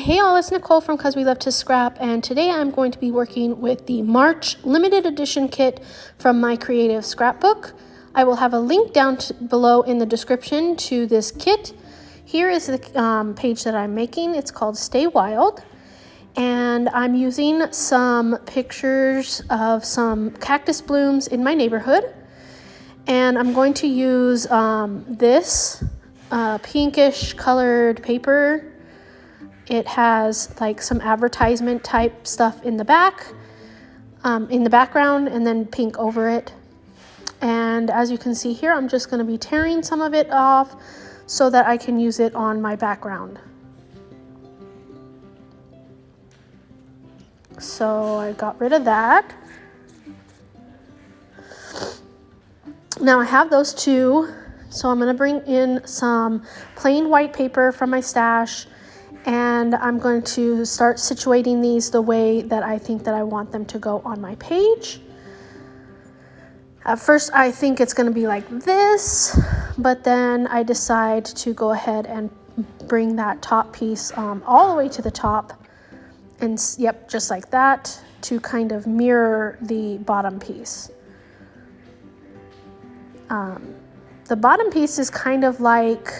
Hey all, it's Nicole from Cause We Love to Scrap, and today I'm going to be working with the March limited edition kit from My Creative Scrapbook. I will have a link down below in the description to this kit. Here is the page that I'm making. It's called Stay Wild, and I'm using some pictures of some cactus blooms in my neighborhood, and I'm going to use this pinkish colored paper. It has like some advertisement type stuff in the background, and then pink over it. And as you can see here, I'm just going to be tearing some of it off so that I can use it on my background. So I got rid of that. Now I have those two, so I'm going to bring in some plain white paper from my stash, and I'm going to start situating these the way that I think that I want them to go on my page. At first I think it's going to be like this, but then I decide to go ahead and bring that top piece all the way to the top, and yep, just like that, to kind of mirror the bottom piece. The bottom piece is kind of like,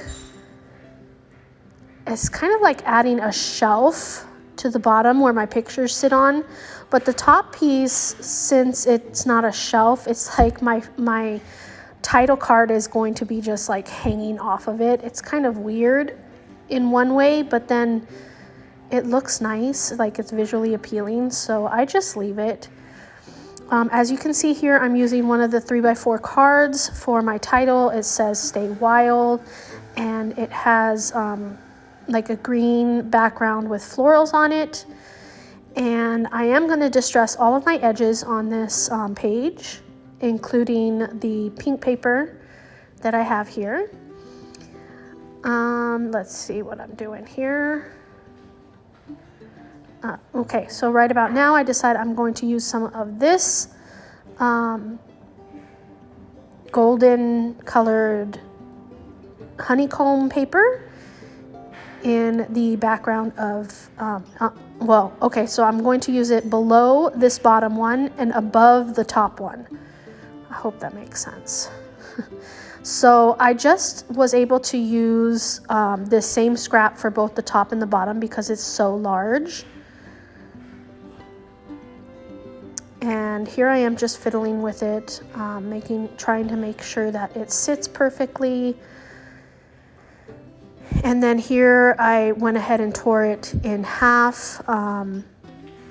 it's kind of like adding a shelf to the bottom where my pictures sit on, but the top piece, since it's not a shelf, it's like my title card is going to be just like hanging off of it. It's kind of weird in one way, but then it looks nice, like it's visually appealing, so I just leave it. As you can see here, I'm using one of the 3x4 cards for my title. It says Stay Wild, and it has like a green background with florals on it. And I am going to distress all of my edges on this page, including the pink paper that I have here. Let's see what I'm doing here. Okay, so right about now I decide I'm going to use some of this golden colored honeycomb paper in the background of, so I'm going to use it below this bottom one and above the top one. I hope that makes sense. So I just was able to use this same scrap for both the top and the bottom because it's so large. And here I am just fiddling with it, trying to make sure that it sits perfectly. And then here I went ahead and tore it in half.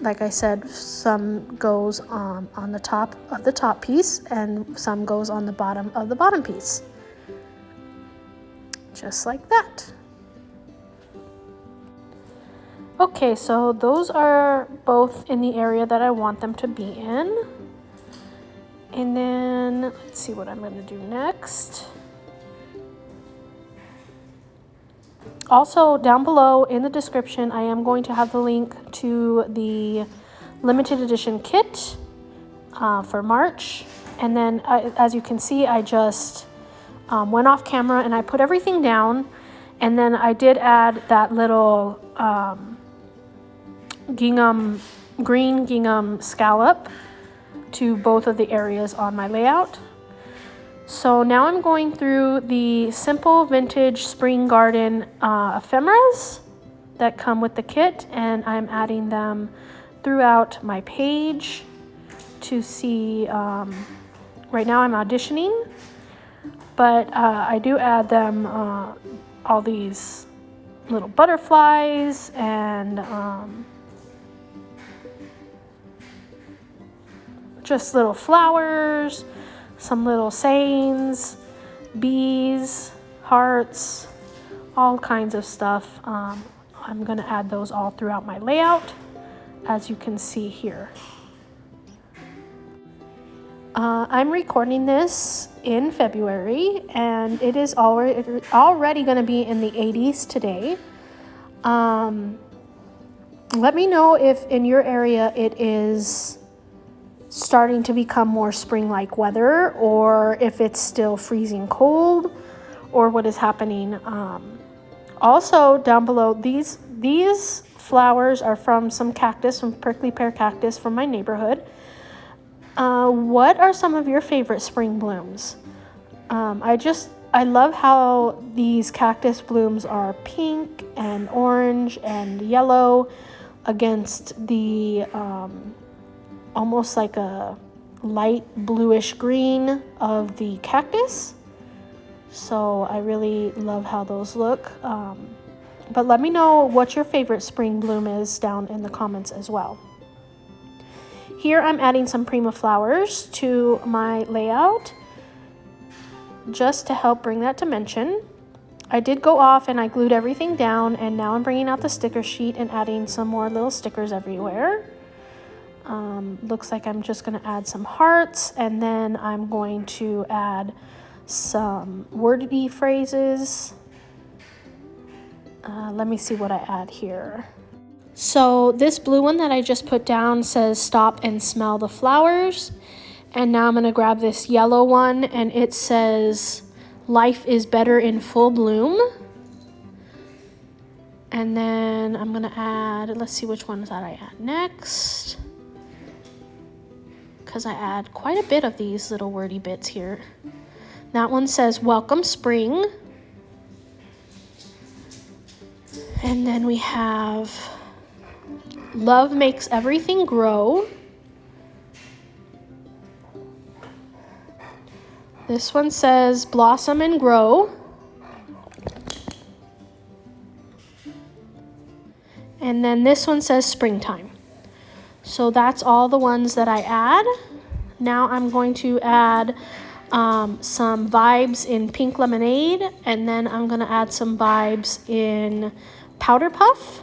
Like I said, some goes on the top of the top piece and some goes on the bottom of the bottom piece. Just like that. Okay, so those are both in the area that I want them to be in. And then let's see what I'm going to do next. Also, down below in the description, I am going to have the link to the limited edition kit for March. And then as you can see, I just went off camera and I put everything down. And then I did add that little green gingham scallop to both of the areas on my layout. So now I'm going through the simple vintage spring garden ephemeras that come with the kit, and I'm adding them throughout my page to see. Right now I'm auditioning, but I do add them all these little butterflies and just little flowers, some little sayings, bees, hearts, all kinds of stuff. I'm going to add those all throughout my layout, as you can see here. I'm recording this in February, and it is already going to be in the 80s today. Let me know if in your area it is starting to become more spring-like weather, or if it's still freezing cold, or what is happening. Also down below, These flowers are from some cactus, from prickly pear cactus from my neighborhood. What are some of your favorite spring blooms? I love how these cactus blooms are pink and orange and yellow against the almost like a light bluish green of the cactus. So I really love how those look. But let me know what your favorite spring bloom is down in the comments as well. Here I'm adding some Prima flowers to my layout just to help bring that dimension. I did go off and I glued everything down, and now I'm bringing out the sticker sheet and adding some more little stickers everywhere. Looks like I'm just going to add some hearts, and then I'm going to add some wordy phrases. Let me see what I add here. So this blue one that I just put down says stop and smell the flowers. And now I'm going to grab this yellow one, and it says life is better in full bloom. And then I'm going to add, let's see which ones that I add next, because I add quite a bit of these little wordy bits here. That one says welcome spring. And then we have love makes everything grow. This one says blossom and grow. And then this one says springtime. So that's all the ones that I add. Now I'm going to add some vibes in pink lemonade, and then I'm going to add some vibes in powder puff.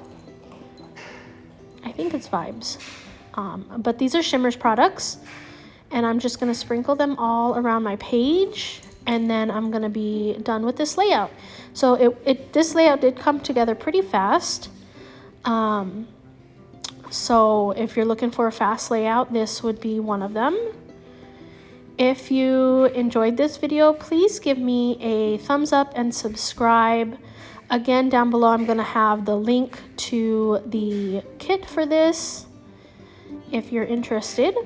I think it's vibes. But these are Shimmer's products. And I'm just going to sprinkle them all around my page, and then I'm going to be done with this layout. So this layout did come together pretty fast. So if you're looking for a fast layout, this would be one of them. If you enjoyed this video, please give me a thumbs up and subscribe. Again, down below I'm going to have the link to the kit for this if you're interested.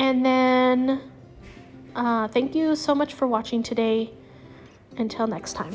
And then, thank you so much for watching today. Until next time.